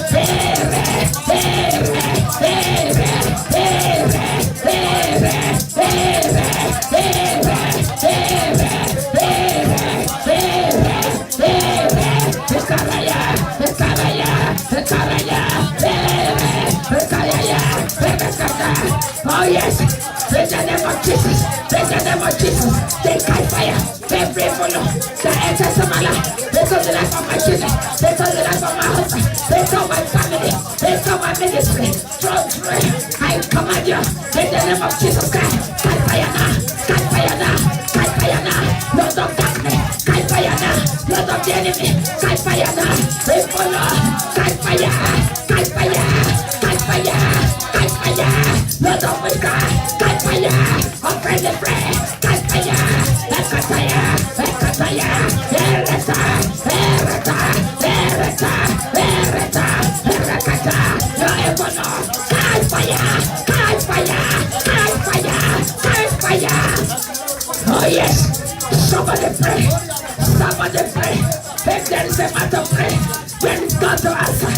Ere. Ere. Ere. Ere. Ere. Ere. Ere. Ere. Ere. Ekaraya. Ekaraya. Ekaraya. Ere. Ekaraya. Ekaraya. Oh yes. In the name of Jesus. In the name of Jesus. They catch fire. Every follow. The enters of my life. They saw the life of my children. They saw the life of my husband. They saw my family. They saw my ministry. From pray. I command you. In the name of Jesus Christ. Catch fire now. Catch fire now. Catch fire now. Lord of darkness. Catch fire now. Lord of the enemy. Catch fire now. They follow. Catch fire. Catch fire. Catch fire. Catch fire. Lord of witchcraft. Catch fire. Open the prayer. Catch fire. Ekataya. Ekataya. Ereta. Ereta. Ereta. Ereta. Erekata. Your evil catch fire. Catch fire. Catch fire. Catch fire. Oh yes. Somebody pray. Somebody pray. If there is a matter pray, then God to answer.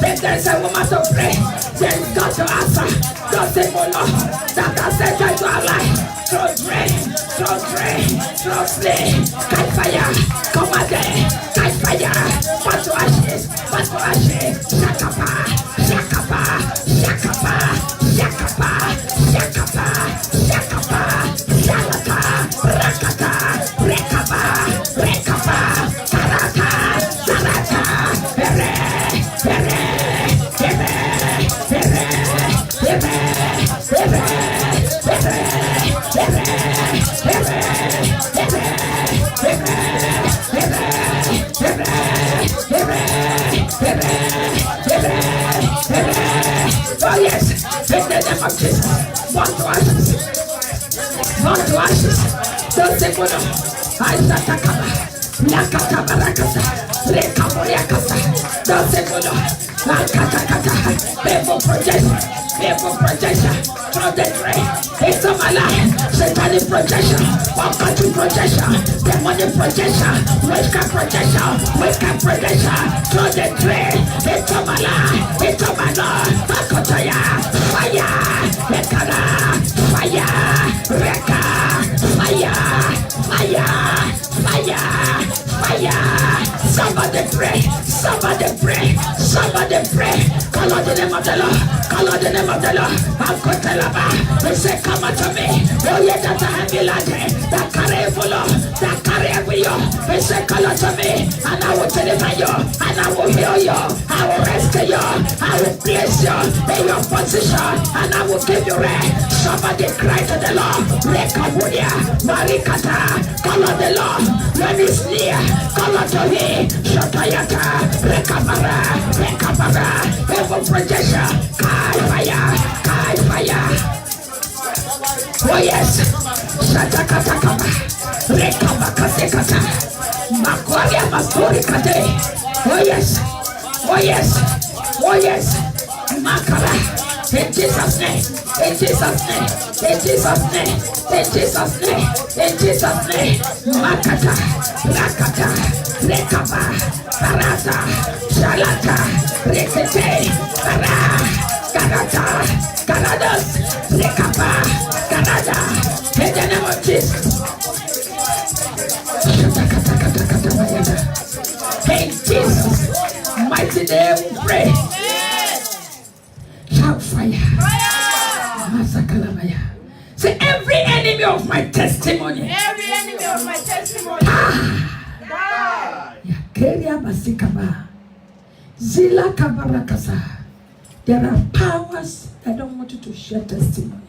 If there is a woman to pray, then God to answer. God say, oh Lord, that has entered into our life. Throw rain, throw rain, throw flame, catch fire, come again, catch fire, but to ashes, shakapa, shakapa, shakapa, shakapa, shakapa, shakapa, shalaka, rakata, rekapa, rekapa, tarata, tarata, ere, ere, oh yes, in the name of Jesus, born to ashes, born to ashes, don't say no, I satakaba, nakata barakasa, rekaboriakasa, don't say no, nakata, people projection, from the drain, it's on my life, Satan demonic projection, occultic projection, demonic projection, witchcraft projection, witchcraft projection, through the tree, into my life, into my life, Bakotaya, fire, Rekara, fire, Reka, fire, fire, fire, fire. Somebody pray, somebody pray, somebody pray. Call on the name of the Lord, call on the name of the Lord. Akotelaba, they say, come unto me. Oh, yeah, that I have been laden, that carry full of, that carry every yoke. They say, call unto me, and I will deliver you, and I will heal you, I will rescue you, I will place you in your position, and I will give you rest. Somebody cry to the Lord. Rekabudia, Marikata, call on the Lord. When it's near, call unto him. Shatayata, Rekabara, Rekabara, evil projection, Kai fire, Kai fire. Oh yes, Shatakatakaba, Rekabakasekata, Makwaria Makori Kate. Oh yes, oh yes, oh yes, Makara. In Jesus' name, in Jesus' name, in Jesus' name, in Jesus' name, in Jesus' name, Makata, Rakata, Rekaba, Barata, Shalata, Rekete, Bara, Garata, Garadas, Rekaba, Garada, in the name of Jesus. In Jesus' mighty name we pray. Shout fire. Masakalabaya. Say every enemy of my testimony. Every enemy of my testimony. Die. Yakeria basikaba. Zila kabarakasa. There are powers that don't want you to share testimony.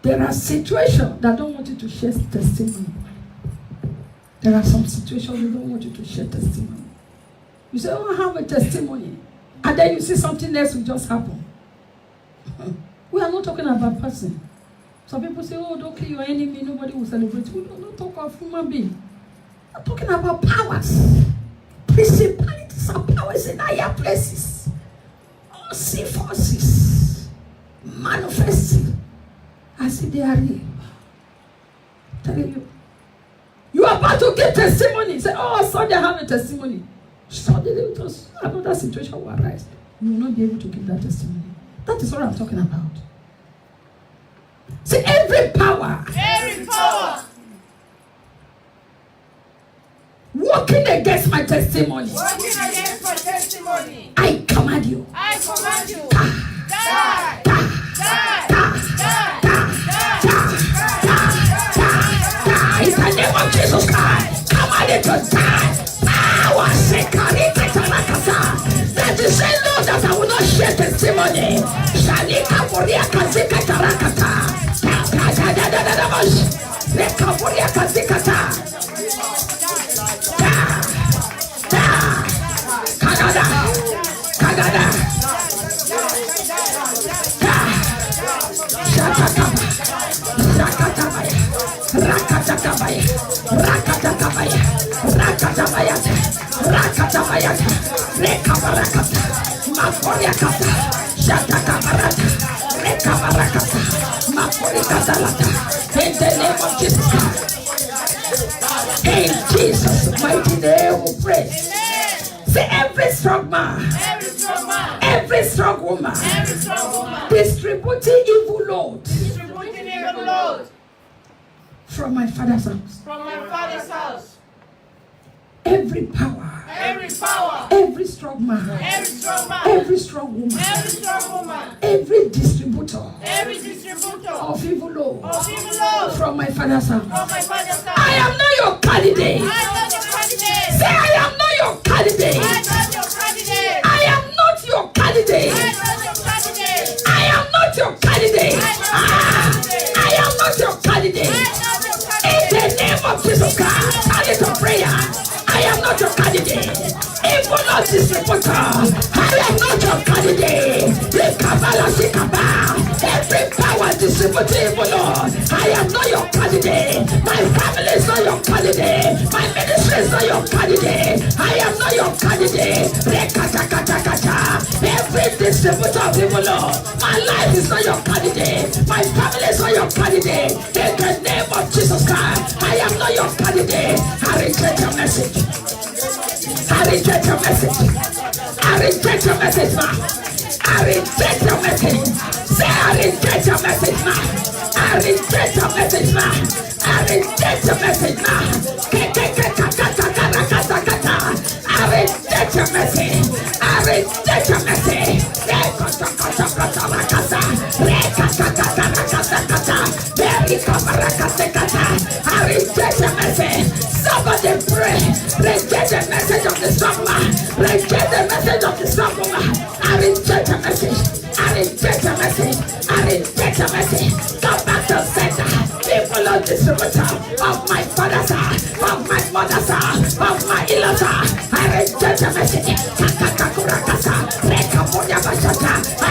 There are situations that don't want you to share testimony. There are some situations they don't want you to share testimony. You say, oh, I have a testimony. And then you see something else will just happen. We are not talking about person. Some people say, oh, don't kill your enemy, nobody will celebrate. We don't talk of human being. We're talking about powers. Principalities and powers in higher places. Unseen forces. Manifesting. As if they are real. I'm telling you. You are about to get testimony. Say, oh, Sunday I have a testimony. Suddenly, just another situation will arise. You will not be able to give that testimony. That is what I'm talking about. See, every power working against my testimony, I command you. In the name of Jesus Christ, command it to die. That is say no, that I will not share testimony. Shanika Boria Kazika Tarakata. Leka Boria Kazikata. Canada. Canada. Shakatabaya. Rakatabaya. Rakatabaya. Rakatabaya. Rakatabaya. Rakatabayata, Rekabarakata, Maforiakata, Shatakabarata, Rekabarakata, Maforiakatalata. In the name of Jesus Christ. In Jesus' mighty name we pray. Say every strong man, every strong woman, distributing evil load from my father's house. Every power, every strong man, every strong woman, every distributor of evil law from my father's house. I am not your candidate. Say, I am not your candidate. I am not your candidate. I am not your candidate. I am not your candidate. In the name of Jesus Christ, I need to prayer. I am not your candidate. Evil not distributor. I am not your candidate. Every power distributing evil Lord. I am not your candidate. My family is not your candidate. My ministry is not your candidate. I am not your candidate. Every distributor of evil Lord. My life is not your candidate. candidate. My family is not your candidate. In the name of Jesus Christ, I am not your candidate. I reject your message. I reject your message. I reject your message now. I reject your message. Say I reject your message now. I reject your message now. I reject your message now. I reject your message. I reject your message. I reject your message. Somebody pray. Reject the message of the strong man. Reject the message of the strong woman. I reject your message. I reject your message. I reject your message. Come back to center. People of distributor of my father's house, of my mother's house, of my in-laws house. I reject your message. I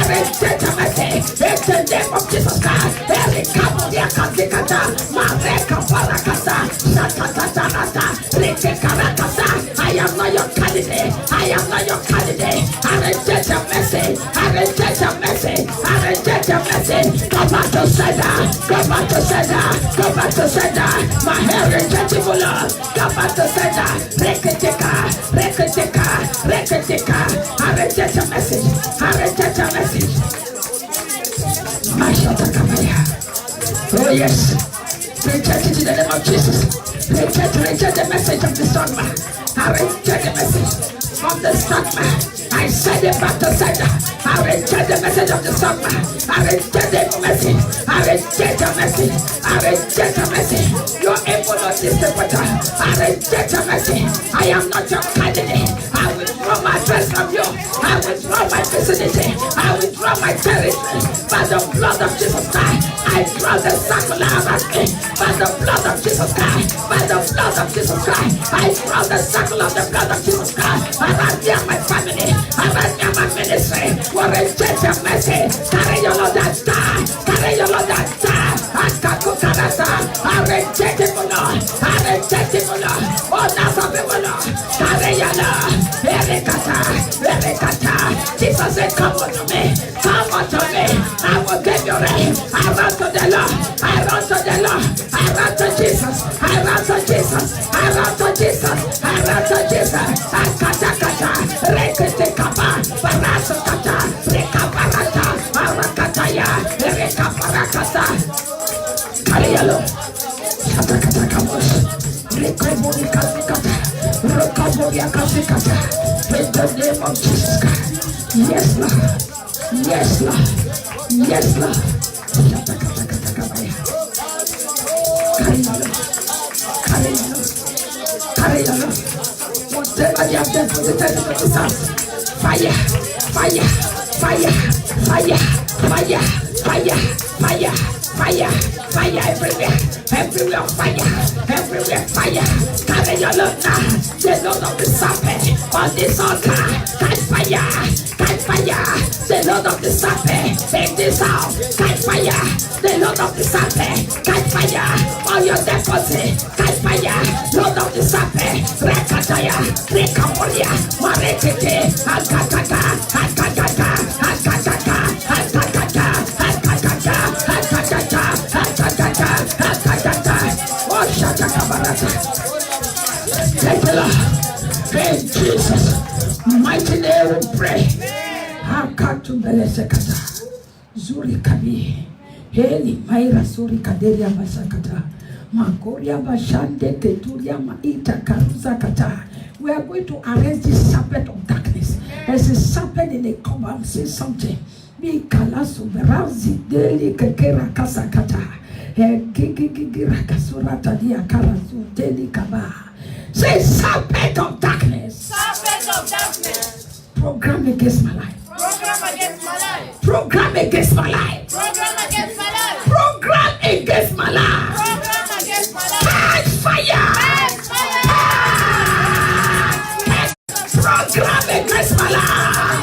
reject your message. In the name of Jesus Christ. I am not your candidate. I am not your candidate. I reject your message. I reject your message. I reject your message. Go back to sender. Go back to sender. Go back to sender. My hair is changeable. Go back to sender. Reketika. Reketika. Reketika. I reject your message. I reject your message. My oh yes. Reject it in the name of Jesus. Reject the message of the strong man. I reject the message of the strong man. I send it back to sender. I reject the message of the strong man. I reject the message. I reject your message. I reject your message. Your able not distributor. I reject your message. I am not your candidate. I withdraw my address from you. I withdraw my vicinity. I withdraw my territory. By the blood of Jesus Christ, I draw the circle around me. By the blood of Jesus Christ, by the blood of Jesus Christ, I draw the circle of the blood of Jesus Christ around me and my family, around me and my ministry. For reject your message. Carry your Lord and die. Carry your Lord and die. I reject it, Lord. I reject it, Lord. Oh, that's a people, Lord. Carry your Lord. Jesus said, come unto me. Come unto me. I will give you rain. I run to the Lord. I run to the Lord. I run to Jesus. I run to Jesus. I run to Jesus. I run to Jesus. I kata. Rekete kapa. Barasu kata. Rekaparata. Arakataya. Rekaparakata. Kalialo. Kata kamos. Rekobori kasikata. Rekobori kasikata. In the name of Jesus Christ. Yes, Lord. Yes, Lord. Yes, Lord. Carry the Lord. Whatever they have done for the time of this house. Fire, fire, fire, fire, fire, fire, fire, fire, fire everywhere. Everywhere fire. Everywhere fire. Carry your Lord now. The Lord of the serpent on this altar. Catch fire. Catch fire. The Lord of the serpent in this house. Catch fire. The Lord of the serpent. Catch fire on your deposit. Catch fire. Lord of the serpent. Rekataya. Rekamoria. Marekete. Akataka. Akataka. Akataka. Akataka. Akataka. Akataka. Akataka. Akataka. Oh, Shatakabarata. Thank you, Lord. In Jesus' mighty name we pray. Hakatu Belesekata. Zuri Kabi. Heli Maira Suri Kaderia Basakata. Makoria Bashande Keturia Maita Karuza Kata. We are going to arrest this serpent of darkness. There's a serpent in the cover. I'm saying something. Mi Kalasu Berazi Deli Kekera Kasakata. Say serpent of darkness. Serpent of darkness. Program against my life. Program against my life. Program against my life. Program against my life. Program against my life. Program against my life. Catch fire. Catch fire. Program against my life.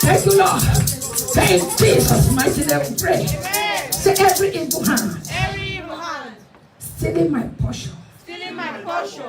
Thank you, Lord. Thank Jesus' mighty name we pray. Amen. Say every evil hand Every evil hand stealing my portion. stealing my portion.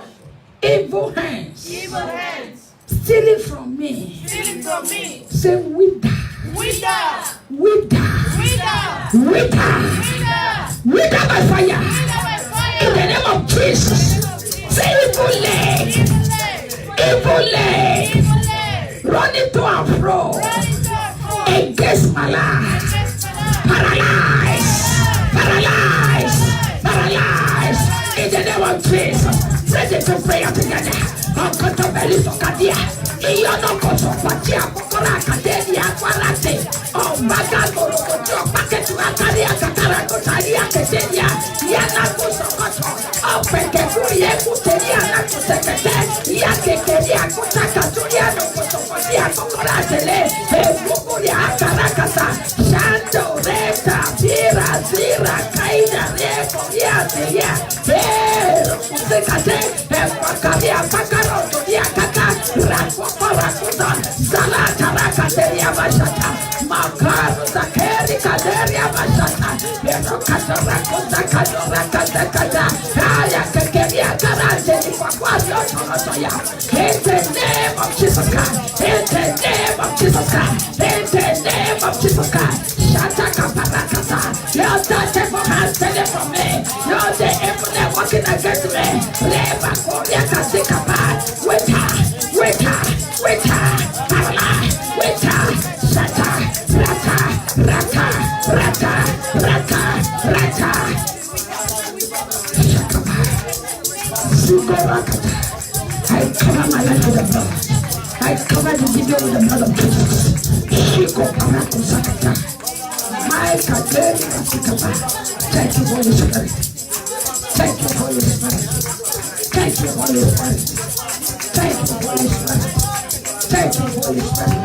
Evil hands Evil hands stealing from me. stealing from me. Say wither, Wither. wither, Wither. wither, Wither. wither by fire. Wither by In the fire. name of Jesus. Say evil leg, evil leg, Evil leg. running to and fro Running to and fro. against my life. Against my life. Paralyze, paralyze, paralyze. In the name of Jesus. Ready to pray together. Belly for Kadia. Iyono koso pati akokora akademia akwarate. Oh magago rokojo paketu akari akatara kotari akademia. Yana koso koso. Oh peke kuri ekuteri anakusekete. Yakekeri akutaka turi anokoso pati akokora tele. Ebukuri akarakasa. Shando reta vira zira kaida reko yateya. Kusekate. Epakaria pakaro tudia kata. Rakoparakuta. Zalata rakateria bashata. Makaru zakeri kaderia bashata. Pero katarakuta kadorakata kata. Kaya kekeria karate ni kwa kwazi otonotoya. In the name of Jesus Christ. In the name of Jesus Christ. In the name of Jesus Christ. Shata kaparakata. You're the devil has taken from me. You're the evil that working against me. Reba koria kasikapa. With her. Paralyze. With her. Shata. Rata. Shakapa. Sugorakata. I cover my life with the blood. I cover the video with the blood of Jesus. Shiko parakusakata. My kaderi kasikapa. Thank you, Holy Spirit. Thank you, Holy Spirit. Thank you, Holy Spirit. Thank you, Holy Spirit. Thank you, Holy Spirit.